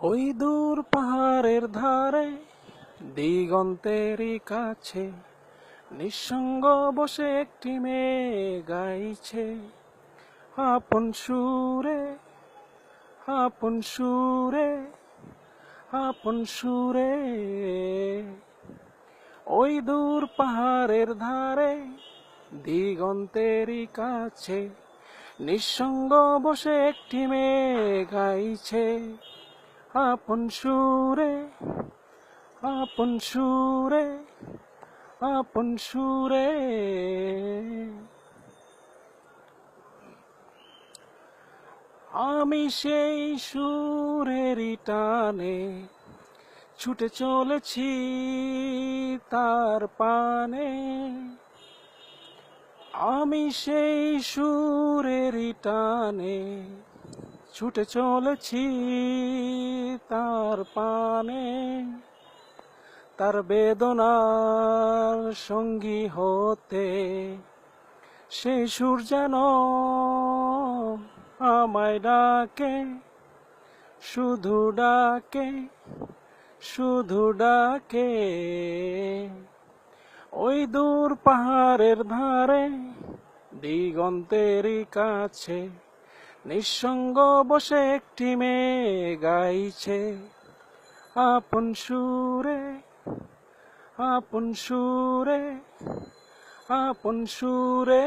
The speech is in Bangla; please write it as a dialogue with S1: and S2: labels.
S1: ওই দূর পাহাড়ের ধারে দিগন্তেরই কাছে নিঃসঙ্গ বসে একটি মেয়ে গাইছে আপন সুরে, আপন সুরে, আপন সুরে। ওই দূর পাহাড়ের ধারে দিগন্তেরই কাছে নিঃসঙ্গ বসে একটি মেয়ে গাইছে আপন সুরে, আপন সুরে, আপন সুরে। আমি সেই সুরেরই টানে ছুটে চলেছি তার পানে। আমি সেই সুরেরই টানে ছুটে চলেছি তার পানে। তার বেদনার সঙ্গী হতে সেই সুর যেন আমায় ডাকে, শুধু ডাকে, শুধু ডাকে। ওই দূর পাহাড়ের ধারে দিগন্তেরই কাছে নিঃসঙ্গ বসে একটি মেয়ে গাইছে আপন সুরে, আপন সুরে, আপন সুরে।